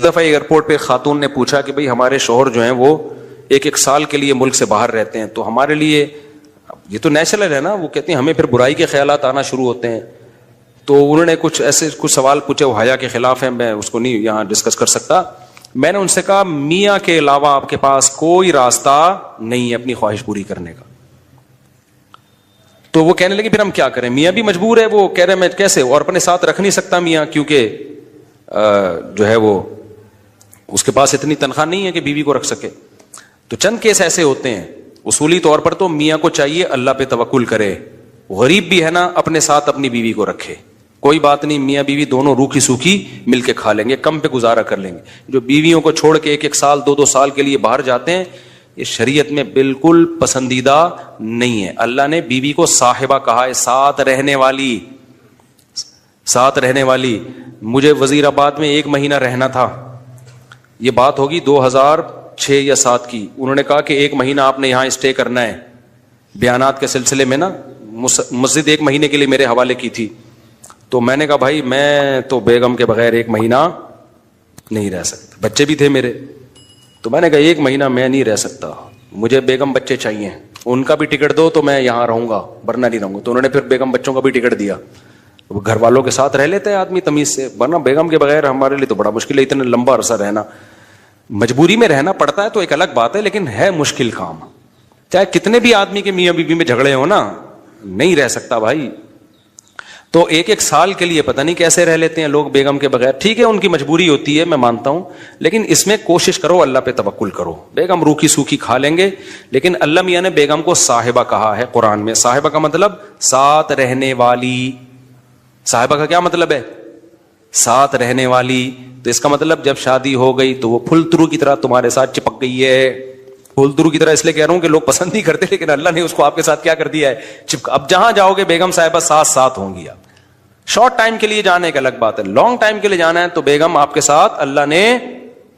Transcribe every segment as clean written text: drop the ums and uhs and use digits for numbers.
دفعہ ایئرپورٹ پہ خاتون نے پوچھا کہ بھئی ہمارے شوہر جو ہیں وہ ایک سال کے لیے ملک سے باہر رہتے ہیں، تو ہمارے لیے یہ تو نیچرل ہے نا، وہ کہتی ہیں ہمیں پھر برائی کے خیالات آنا شروع ہوتے ہیں. تو انہوں نے کچھ سوال پوچھے، وہ حیا کے خلاف ہیں، میں اس کو نہیں یہاں ڈسکس کر سکتا. میں نے ان سے کہا میاں کے علاوہ آپ کے پاس کوئی راستہ نہیں ہے اپنی خواہش پوری کرنے کا. تو وہ کہنے لگے پھر ہم کیا کریں، میاں بھی مجبور ہے. وہ کہہ رہے میں کیسے، اور اپنے ساتھ رکھ نہیں سکتا میاں، کیونکہ جو ہے وہ اس کے پاس اتنی تنخواہ نہیں ہے کہ بیوی کو رکھ سکے. تو چند کیس ایسے ہوتے ہیں. اصولی طور پر تو میاں کو چاہیے اللہ پہ توکل کرے، غریب بھی ہے نا اپنے ساتھ اپنی بیوی کو رکھے. کوئی بات نہیں، میاں بیوی دونوں روکھی سوکھی مل کے کھا لیں گے، کم پہ گزارا کر لیں گے. جو بیویوں کو چھوڑ کے ایک سال دو سال کے لیے باہر جاتے ہیں، یہ شریعت میں بالکل پسندیدہ نہیں ہے. اللہ نے بیوی کو صاحبہ کہا ہے، ساتھ رہنے والی. مجھے وزیر آباد میں 1 مہینہ رہنا تھا، یہ بات ہوگی 2006 یا 2007 کی. انہوں نے کہا کہ 1 مہینہ آپ نے یہاں اسٹے کرنا ہے. بیانات کے سلسلے میں نا مسجد 1 مہینے کے لیے میرے حوالے کی تھی. تو میں نے کہا بھائی میں تو بیگم کے بغیر 1 مہینہ نہیں رہ سکتا، بچے بھی تھے میرے. تو میں نے کہا 1 مہینہ میں نہیں رہ سکتا، مجھے بیگم بچے چاہیے، ان کا بھی ٹکٹ دو تو میں یہاں رہوں گا ورنہ نہیں رہوں گا. تو انہوں نے پھر بیگم بچوں کا بھی ٹکٹ دیا. گھر والوں کے ساتھ رہ لیتے ہیں آدمی تمیز سے، ورنہ بیگم کے بغیر ہمارے لیے تو بڑا مشکل ہے اتنا لمبا عرصہ رہنا. مجبوری میں رہنا پڑتا ہے تو ایک الگ بات ہے، لیکن ہے مشکل کام. چاہے کتنے بھی آدمی کے میاں بیوی میں جھگڑے ہو نا، نہیں رہ سکتا بھائی. تو 1 سال کے لیے پتہ نہیں کیسے رہ لیتے ہیں لوگ بیگم کے بغیر. ٹھیک ہے ان کی مجبوری ہوتی ہے، میں مانتا ہوں، لیکن اس میں کوشش کرو اللہ پہ توکل کرو. بیگم روکھی سوکھی کھا لیں گے، لیکن اللہ میاں نے بیگم کو صاحبہ کہا ہے قرآن میں. صاحبہ کا مطلب ساتھ رہنے والی. صاحبہ کا کیا مطلب ہے؟ ساتھ رہنے والی. تو اس کا مطلب جب شادی ہو گئی تو وہ پھلترو کی طرح تمہارے ساتھ چپک گئی ہے. پھلترو کی طرح اس لیے کہہ رہا ہوں کہ لوگ پسند نہیں کرتے، لیکن اللہ نے اس کو آپ کے ساتھ کیا کر دیا ہے، اب جہاں جاؤ گے بیگم صاحبہ ساتھ ہوں گی. آپ شارٹ ٹائم کے لیے جانے کا الگ بات ہے، لانگ ٹائم کے لیے جانا ہے تو بیگم آپ کے ساتھ اللہ نے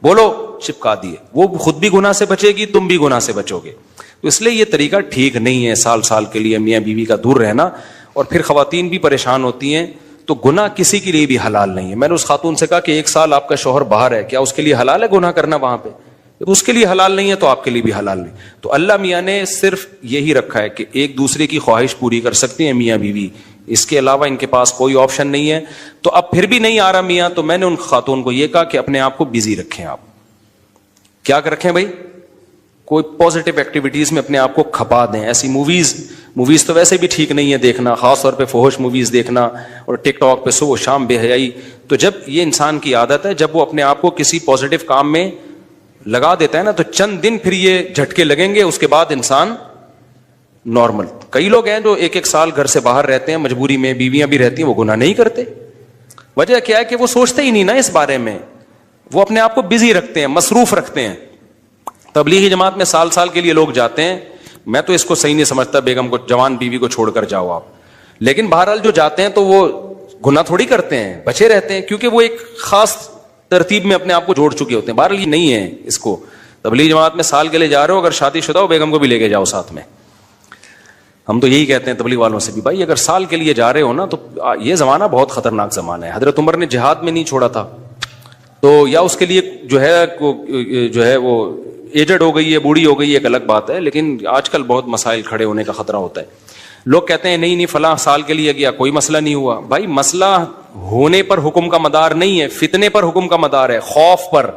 بولو چپکا دیے. وہ خود بھی گناہ سے بچے گی، تم بھی گناہ سے بچو گے. تو اس لیے یہ طریقہ ٹھیک نہیں ہے سال کے لیے میاں بیوی کا دور رہنا. اور پھر خواتین بھی پریشان ہوتی ہیں. تو گناہ کسی کے لیے بھی حلال نہیں ہے. میں نے اس خاتون سے کہا کہ 1 سال آپ کا شوہر باہر ہے، کیا اس کے لیے حلال ہے گناہ کرنا وہاں پہ؟ اس کے لیے حلال نہیں ہے تو آپ کے لیے بھی حلال نہیں. تو اللہ میاں نے صرف یہی رکھا ہے کہ ایک دوسرے کی خواہش پوری کر سکتے ہیں میاں بیوی، اس کے علاوہ ان کے پاس کوئی آپشن نہیں ہے. تو اب پھر بھی نہیں آ رہا میاں، تو میں نے ان خاتون کو یہ کہا کہ اپنے آپ کو بزی رکھیں. آپ کیا رکھیں بھائی؟ کوئی پازیٹیو ایکٹیویٹیز میں اپنے آپ کو کھپا دیں. ایسی موویز تو ویسے بھی ٹھیک نہیں ہے دیکھنا، خاص طور پہ فحش موویز دیکھنا، اور ٹک ٹاک پہ صبح شام بے حیائی. تو جب یہ انسان کی عادت ہے، جب وہ اپنے آپ کو کسی پازیٹیو کام میں لگا دیتا ہے نا، تو چند دن پھر یہ جھٹکے لگیں گے، اس کے بعد انسان نارمل. کئی لوگ ہیں جو 1 سال گھر سے باہر رہتے ہیں، مجبوری میں بیویاں بھی رہتی ہیں، وہ گناہ نہیں کرتے. وجہ کیا ہے کہ وہ سوچتے ہی نہیں نا اس بارے میں، وہ اپنے آپ کو بزی رکھتے ہیں، مصروف رکھتے ہیں. تبلیغی جماعت میں سال کے لیے لوگ جاتے ہیں. میں تو اس کو صحیح نہیں سمجھتا، بیگم کو، جوان بیوی کو چھوڑ کر جاؤ آپ. لیکن بہرحال جو جاتے ہیں تو وہ گناہ تھوڑی کرتے ہیں، بچے رہتے ہیں، کیونکہ وہ ایک خاص ترتیب میں اپنے آپ کو جوڑ چکے ہوتے ہیں. بہرحال یہ نہیں ہے اس کو. تبلیغی جماعت میں سال کے لیے جا رہے ہو، اگر شادی شدہ ہو بیگم کو بھی لے کے جاؤ ساتھ میں. ہم تو یہی کہتے ہیں تبلیغ والوں سے بھی، بھائی اگر سال کے لیے جا رہے ہو نا، تو یہ زمانہ بہت خطرناک زمانہ ہے. حضرت عمر نے جہاد میں نہیں چھوڑا تھا، تو یا اس کے لیے جو ہے وہ ایجڈ ہو گئی ہے، بوڑھی ہو گئی ہے، ایک الگ بات ہے. لیکن آج کل بہت مسائل کھڑے ہونے کا خطرہ ہوتا ہے. لوگ کہتے ہیں نہیں فلاں سال کے لیے گیا کوئی مسئلہ نہیں ہوا. بھائی مسئلہ ہونے پر حکم کا مدار نہیں ہے، فتنے پر حکم کا مدار ہے، خوف پر.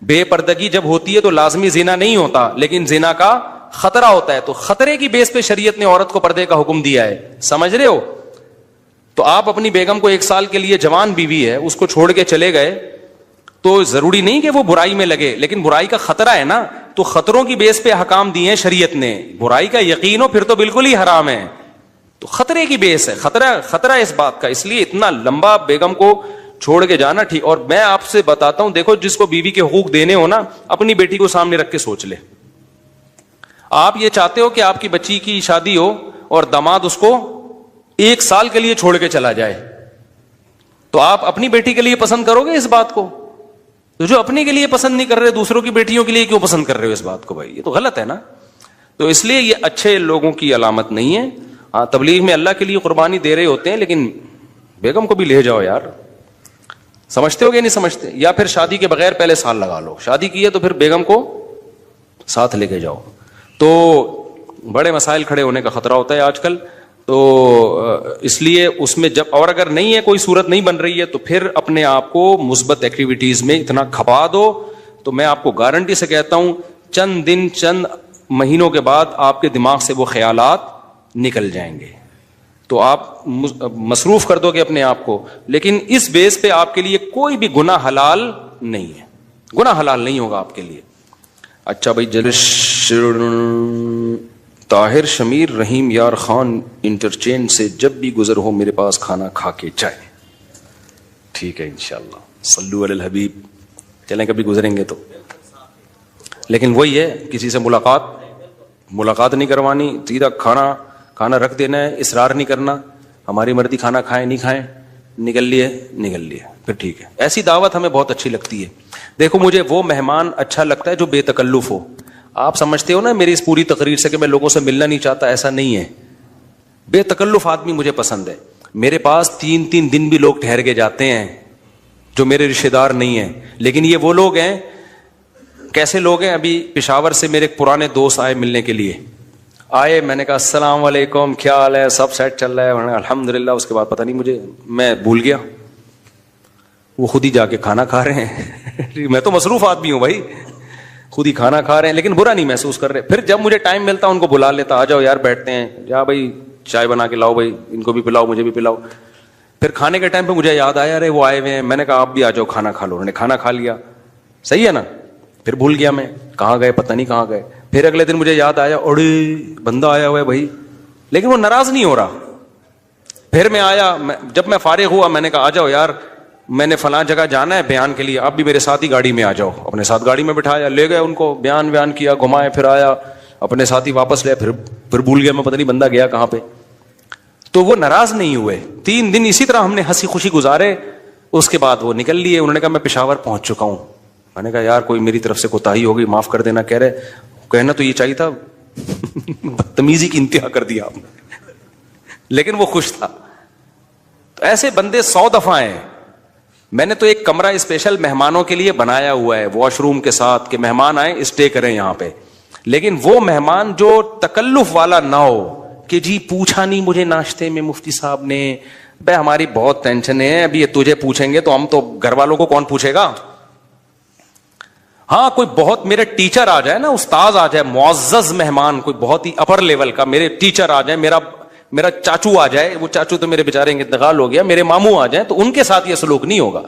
بے پردگی جب ہوتی ہے تو لازمی زنا نہیں ہوتا، لیکن زنا کا خطرہ ہوتا ہے. تو خطرے کی بیس پہ شریعت نے عورت کو پردے کا حکم دیا ہے. سمجھ رہے ہو؟ تو آپ اپنی بیگم کو 1 سال کے لیے، جوان بیوی ہے، اس کو چھوڑ کے چلے گئے، تو ضروری نہیں کہ وہ برائی میں لگے، لیکن برائی کا خطرہ ہے نا. تو خطروں کی بیس پہ احکام دیے ہیں شریعت نے. برائی کا یقین ہو پھر تو بالکل ہی حرام ہے. تو خطرے کی بیس ہے، خطرہ اس بات کا. اس لیے اتنا لمبا بیگم کو چھوڑ کے جانا ٹھیک. اور میں آپ سے بتاتا ہوں، دیکھو جس کو بیوی کے حقوق دینے ہو نا، اپنی بیٹی کو سامنے رکھ کے سوچ لے. آپ یہ چاہتے ہو کہ آپ کی بچی کی شادی ہو اور داماد اس کو 1 سال کے لیے چھوڑ کے چلا جائے، تو آپ اپنی بیٹی کے لیے پسند کرو گے اس بات کو؟ تو جو اپنے کے لیے پسند نہیں کر رہے، دوسروں کی بیٹیوں کے لیے کیوں پسند کر رہے ہو اس بات کو؟ بھائی یہ تو غلط ہے نا. تو اس لیے یہ اچھے لوگوں کی علامت نہیں ہے. تبلیغ میں اللہ کے لیے قربانی دے رہے ہوتے ہیں، لیکن بیگم کو بھی لے جاؤ یار. سمجھتے ہو گے نہیں سمجھتے؟ یا پھر شادی کے بغیر پہلے سال لگا لو, شادی کی ہے تو پھر بیگم کو ساتھ لے کے جاؤ. تو بڑے مسائل کھڑے ہونے کا خطرہ ہوتا ہے آج کل. تو اس لیے اس میں جب, اور اگر نہیں ہے کوئی صورت نہیں بن رہی ہے تو پھر اپنے آپ کو مثبت ایکٹیویٹیز میں اتنا کھپا دو. تو میں آپ کو گارنٹی سے کہتا ہوں چند دن چند مہینوں کے بعد آپ کے دماغ سے وہ خیالات نکل جائیں گے. تو آپ مصروف کر دو گے اپنے آپ کو, لیکن اس بیس پہ آپ کے لیے کوئی بھی گناہ حلال نہیں ہے, گناہ حلال نہیں ہوگا آپ کے لیے. اچھا بھائی, طاہر شمیر رحیم یار خان انٹرچینج سے جب بھی گزر ہو میرے پاس کھانا کھا کے جائے. ٹھیک ہے انشاءاللہ, صلو علی الحبیب. چلیں کبھی گزریں گے تو. لیکن وہی ہے, کسی سے ملاقات نہیں کروانی, سیدھا کھانا رکھ دینا ہے, اصرار نہیں کرنا. ہماری مرضی, کھانا کھائیں نہیں کھائیں, نکل لیے پھر ٹھیک ہے. ایسی دعوت ہمیں بہت اچھی لگتی ہے. دیکھو مجھے وہ مہمان اچھا لگتا ہے جو بے تکلف ہو. آپ سمجھتے ہو نا میری اس پوری تقریر سے کہ میں لوگوں سے ملنا نہیں چاہتا, ایسا نہیں ہے. بے تکلف آدمی مجھے پسند ہے. میرے پاس 3 دن بھی لوگ ٹھہر کے جاتے ہیں جو میرے رشتے دار نہیں ہیں, لیکن یہ وہ لوگ ہیں. کیسے لوگ ہیں؟ ابھی پشاور سے میرے ایک پرانے دوست آئے ملنے کے لیے. آئے, میں نے کہا السلام علیکم, کیا حال ہے, سب سیٹ چل رہا ہے؟ الحمدللہ. اس کے بعد پتہ نہیں میں بھول گیا, وہ خود ہی جا کے کھانا کھا رہے ہیں. میں تو مصروف آدمی ہوں بھائی, خود ہی کھانا کھا رہے ہیں, لیکن برا نہیں محسوس کر رہے. پھر جب مجھے ٹائم ملتا ان کو بلا لیتا, آ جاؤ یار بیٹھتے ہیں, جا بھائی چائے بنا کے لاؤ, بھائی ان کو بھی پلاؤ مجھے بھی پلاؤ. پھر کھانے کے ٹائم پہ مجھے یاد آیا ارے وہ آئے ہوئے ہیں. میں نے کہا آپ بھی آ جاؤ کھانا کھا لو. انہوں نے کھانا کھا لیا, صحیح ہے نا. پھر بھول گیا میں کہاں گئے, پتہ نہیں کہاں گئے. پھر اگلے دن مجھے یاد آیا اڑے بندہ آیا ہوا ہے بھائی, لیکن وہ ناراض نہیں ہو رہا. پھر میں آیا, جب میں فارغ ہوا میں نے کہا آ جاؤ یار, میں نے فلاں جگہ جانا ہے بیان کے لیے, آپ بھی میرے ساتھ ہی گاڑی میں آ جاؤ. اپنے ساتھ گاڑی میں بٹھایا, لے گئے ان کو, بیان کیا, گھمائے, پھر آیا اپنے ساتھ ہی واپس لے. پھر بھول گیا میں, پتہ نہیں بندہ گیا کہاں پہ. تو وہ ناراض نہیں ہوئے. 3 دن اسی طرح ہم نے ہنسی خوشی گزارے. اس کے بعد وہ نکل لیے. انہوں نے کہا میں پشاور پہنچ چکا ہوں. میں نے کہا یار کوئی میری طرف سے کوتاہی ہو گئی, معاف کر دینا. کہہ رہے کہنا تو یہ چاہیے تھا, بدتمیزی کی انتہا کر دیا آپ نے. لیکن وہ خوش تھا. تو ایسے بندے 100 دفعہ ہیں. میں نے تو ایک کمرہ اسپیشل مہمانوں کے لیے بنایا ہوا ہے, واش روم کے ساتھ, کہ مہمان آئے اسٹے کریں یہاں پہ. لیکن وہ مہمان جو تکلف والا نہ ہو کہ جی پوچھا نہیں مجھے ناشتے میں مفتی صاحب نے, بھائی ہماری بہت ٹینشن ہے, ابھی یہ تجھے پوچھیں گے تو ہم تو گھر والوں کو کون پوچھے گا. ہاں کوئی بہت میرے ٹیچر آ جائے نا, استاذ آ جائے, معزز مہمان, کوئی بہت ہی اپر لیول کا میرے ٹیچر آ جائے, میرا چاچو آ جائے, وہ چاچو تو میرے بیچارے انتقال ہو گیا, میرے ماموں آ جائیں, تو ان کے ساتھ یہ سلوک نہیں ہوگا.